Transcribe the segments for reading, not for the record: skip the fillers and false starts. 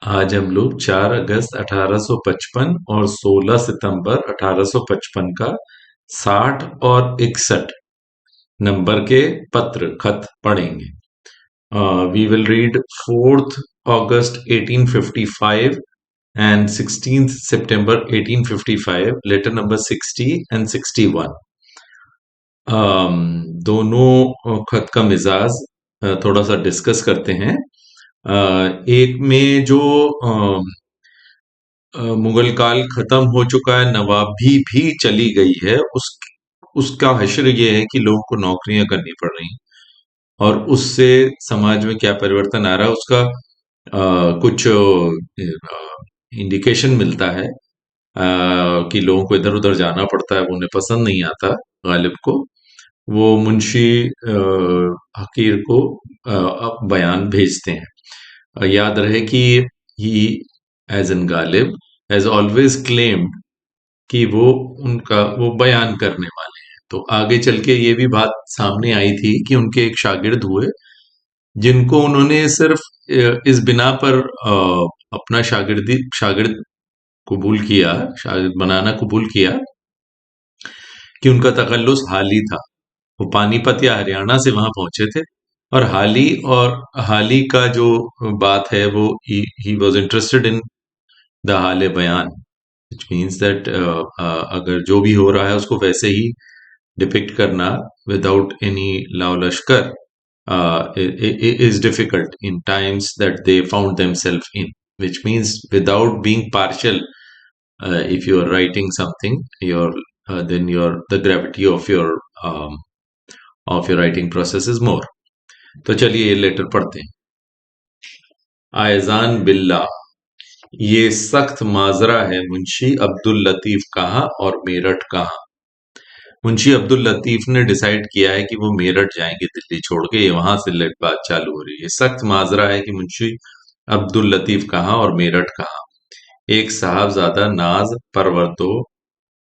आज हम लोग 4 अगस्त 1855 और 16 सितंबर 1855 का 60 और 61 नंबर के पत्र खत पढ़ेंगे। We will read 4th August 1855 and 16th September 1855, letter number 60 and 61. दोनों खत का मिजाज थोड़ा सा डिस्कस करते हैं। एक में जो मुगल काल खत्म हो चुका है, नवाबी भी चली गई है, उसका हश्र ये है कि लोगों को नौकरियां करनी पड़ रही हैं और उससे समाज में क्या परिवर्तन आ रहा है उसका कुछ इंडिकेशन मिलता है। कि लोगों को इधर उधर जाना पड़ता है, वो उन्हें पसंद नहीं आता गालिब को। वो मुंशी हकीर को बयान भेजते हैं। याद रहे कि he as in Ghalib has always claimed कि वो बयान करने वाले हैं। तो आगे चल के ये भी बात सामने आई थी कि उनके एक शागिर्द हुए जिनको उन्होंने सिर्फ इस बिना पर अपना शागिर्द कबूल किया, शागिर्द बनाना कबूल किया कि उनका तखल्लुस हाली था। वो पानीपत या हरियाणा से वहां पहुंचे थे और हाली का जो बात है वो he was interested in the हाल बयान, विच मीन्स दैट अगर जो भी हो रहा है उसको वैसे ही डिपिक्ट करना विदाउट एनी लाव लश्कर is difficult in times that they found themselves in, which means without being partial. If you are writing something, then the gravity of your writing process is more. तो चलिए ये letter पढ़ते हैं। आयजान बिल्ला, ये सख्त माजरा है मुंशी अब्दुल लतीफ कहाँ और मेरठ कहाँ। मुंशी अब्दुल लतीफ ने डिसाइड किया है कि वो मेरठ जाएंगे, दिल्ली छोड़ के। ये वहां से बात चालू हो रही है। सख्त माजरा है कि मुंशी अब्दुल लतीफ कहाँ और मेरठ कहाँ। एक साहबजादा नाज परवर तो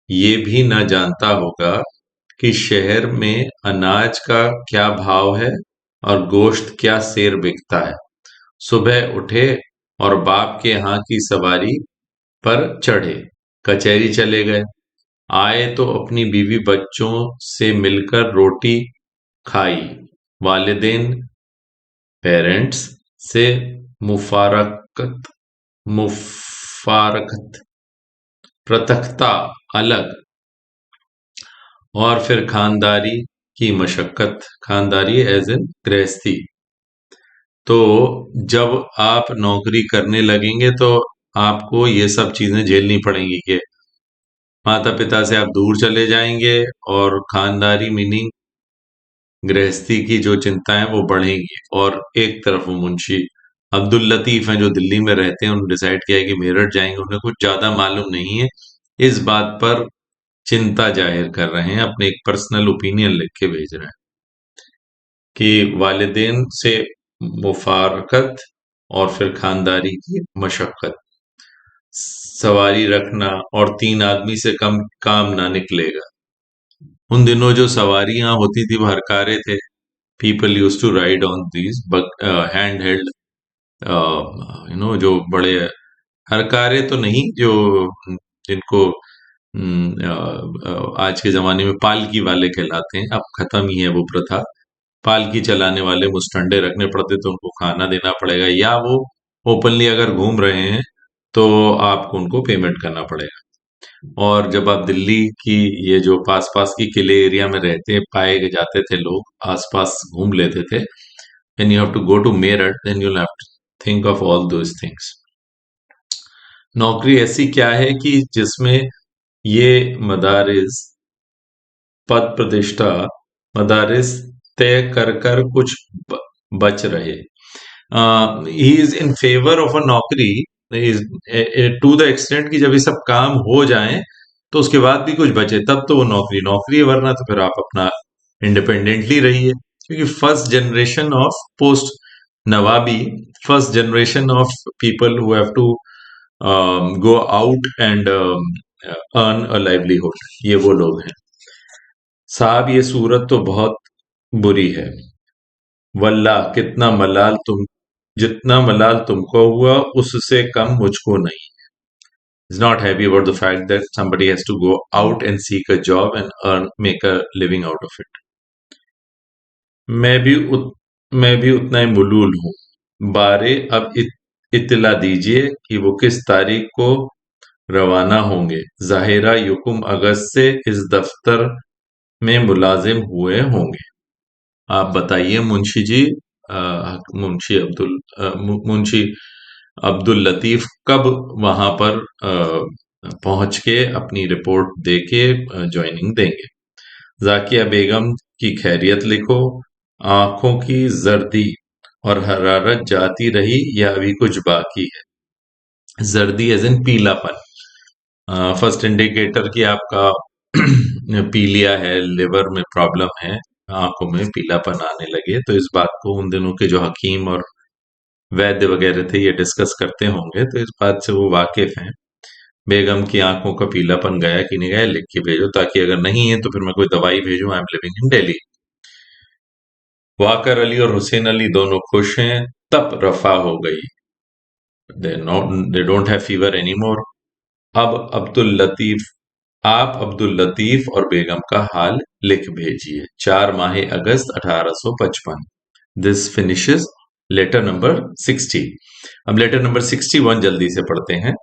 ये भी न जानता होगा कि शहर में अनाज का क्या भाव है और गोश्त क्या सेर बिकता है। सुबह उठे और बाप के यहाँ की सवारी पर चढ़े, कचहरी चले गए। आए तो अपनी बीवी बच्चों से मिलकर रोटी खाई। वालिदैन पेरेंट्स से मुफारकत मुफारकत पृथकता अलग, और फिर खानदारी की मशक्कत। खानदारी एज इन गृहस्थी। तो जब आप नौकरी करने लगेंगे तो आपको ये सब चीजें झेलनी पड़ेंगी कि माता पिता से आप दूर चले जाएंगे और खानदारी मीनिंग गृहस्थी की जो चिंताएं वो बढ़ेंगी। और एक तरफ वो मुंशी अब्दुल लतीफ हैं जो दिल्ली में रहते हैं, उन्होंने डिसाइड किया है कि मेरठ जाएंगे। उन्हें कुछ ज्यादा मालूम नहीं है, इस बात पर चिंता जाहिर कर रहे हैं, अपने एक पर्सनल ओपिनियन लिख के भेज रहे हैं कि वालिदैन से मुफारकत और फिर खानदारी की मशक्कत, सवारी रखना और 3 आदमी से कम काम ना निकलेगा। उन दिनों जो सवारियां होती थी वो हरकारे थे। People use to ride on these hand held, जो बड़े हरकारे तो नहीं, जो जिनको आज के जमाने में पालकी वाले कहलाते हैं। अब खत्म ही है वो प्रथा। पालकी चलाने वाले मुस्टंडे रखने पड़ते तो उनको खाना देना पड़ेगा, या वो ओपनली अगर घूम रहे हैं तो आपको उनको पेमेंट करना पड़ेगा। और जब आप दिल्ली की ये जो पास पास की किले एरिया में रहते पाए जाते थे, लोग आसपास घूम लेते थे, when you have to go to Meerut, then you'll have to think of all those things. नौकरी ऐसी क्या है कि जिसमें ये मदारिस पद प्रतिष्ठा मदारिस तय कर कर कुछ बच रहे। He is in favour of a नौकरी टू द एक्सटेंट कि जब ये सब काम हो जाएं तो उसके बाद भी कुछ बचे, तब तो वो नौकरी है, वरना तो फिर आप अपना इंडिपेंडेंटली रहिए। क्योंकि फर्स्ट जनरेशन ऑफ पोस्ट नवाबी, first generation of people who have to go out and earn a livelihood, ये वो लोग हैं। साहब ये सूरत तो बहुत बुरी है, वल्लाह कितना मलाल जितना मलाल तुमको हुआ उससे कम मुझको नहीं. Is not happy about the fact that somebody has to go out and seek a job and make a living out of it. मैं भी उत, मैं भी उतना ही मलूल हूँ. बारे अब इत्तला दीजिए कि वो किस तारीख को रवाना होंगे. ज़ाहिरा युकुम अगस्त से इस दफ्तर में मुलाजिम हुए होंगे. आप बताइए मुंशी जी. मुंशी अब्दुल लतीफ कब वहां पर पहुंच के अपनी रिपोर्ट दे के ज्वाइनिंग देंगे. जाकिया बेगम की खैरियत लिखो. आंखों की जर्दी और हरारत जाती रही या अभी कुछ बाकी है. जर्दी एज इन पीलापन. फर्स्ट इंडिकेटर कि आपका पीलिया है, लिवर में प्रॉब्लम है, आंखों में पीलापन आने लगे. तो इस बात को उन दिनों के जो हकीम और वैद्य वगैरह थे ये डिस्कस करते होंगे, तो इस बात से वो वाकिफ हैं. बेगम की आंखों का पीलापन गया कि नहीं गया लिख के भेजो, ताकि अगर नहीं है तो फिर मैं कोई दवाई भेजूं. I am living in Delhi. Waqar Ali और हुसैन अली दोनों खुश हैं. तप रफा हो गई. They don't have fever any more. अब अब्दुल लतीफ आप अब्दुल लतीफ और बेगम का हाल लिख भेजिए. 4 माह अगस्त 1855. This finishes letter number 60. अब लेटर नंबर 61 जल्दी से पढ़ते हैं.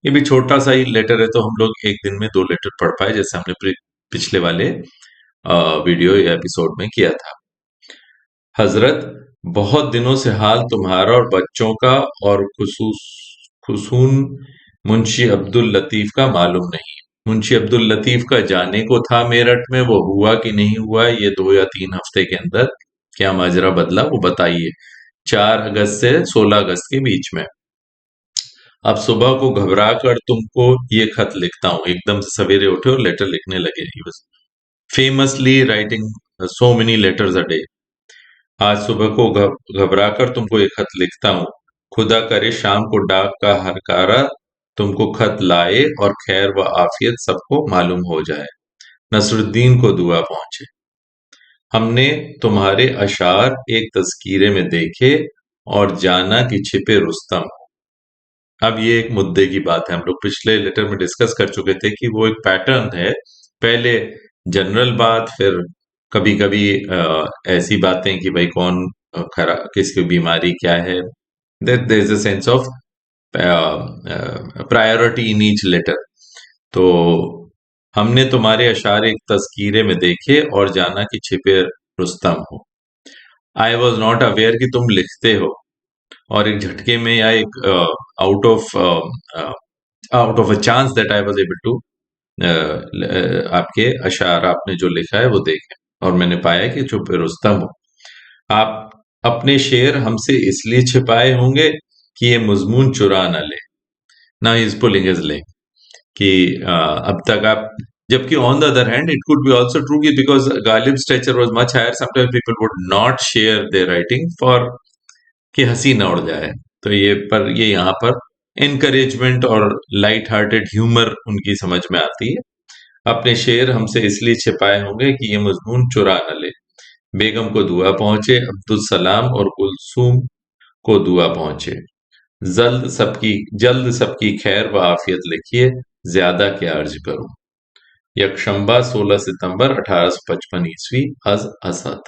ये भी छोटा सा ही लेटर है, तो हम लोग एक दिन में 2 लेटर पढ़ पाए, जैसे हमने पिछले वाले वीडियो या एपिसोड में किया था. हजरत, बहुत दिनों से हाल तुम्हारा और बच्चों का और खुसून मुंशी अब्दुल लतीफ का मालूम नहीं. मुंशी अब्दुल लतीफ का जाने को था मेरठ में, वो हुआ कि नहीं हुआ ये 2 या 3 हफ्ते के अंदर क्या माजरा बदला वो बताइए. 4 अगस्त से 16 अगस्त के बीच में. अब सुबह को घबरा कर तुमको ये खत लिखता हूं. एकदम से सवेरे उठे और लेटर लिखने लगे. He was famously writing so many letters a day. आज सुबह को घबरा कर तुमको ये खत लिखता हूं. खुदा करे शाम को डाक का हरकारा तुमको खत लाए और खैर व आफियत सबको मालूम हो जाए. नसरुद्दीन को दुआ पहुंचे. हमने तुम्हारे अशार एक तस्कीरे में देखे और जाना कि छिपे रुस्तम. अब ये एक मुद्दे की बात है. हम लोग पिछले लेटर में डिस्कस कर चुके थे कि वो एक पैटर्न है. पहले जनरल बात, फिर कभी कभी ऐसी बातें कि भाई कौन खरा किसकी बीमारी क्या है. There is a sense of priority in each letter. तो हमने तुम्हारे अशार एक तस्कीरे में देखे और जाना कि छिपे रुस्तम हो. आई वॉज नॉट अवेयर कि तुम लिखते हो, और एक झटके में या एक out of a chance that I was able to आपके अशार आपने जो लिखा है वो देखे, और मैंने पाया कि चुप रुस्तम हो. आप अपने शेर हमसे इसलिए छिपाए होंगे कि ये मजमून चुरा न ले. ना इज पुलिंग इज लिंक कि अब तक आप, जबकि on the other hand it could be also true कि because Ghalib stature was much higher, sometimes people would not share their writing for कि हंसी न उड़ जाए. तो ये यहाँ पर एनकरेजमेंट और लाइट हार्टेड ह्यूमर उनकी समझ में आती है. अपने शेर हमसे इसलिए छिपाए होंगे कि ये मजमून चुरा न ले. बेगम को दुआ पहुंचे. अब्दुल सलाम और कुलसूम को दुआ पहुंचे. जल्द सबकी खैर व आफियत लिखिए. ज्यादा क्या अर्ज करूं. यकशंबा 16 सितंबर 1855 ईस्वी. अज असद.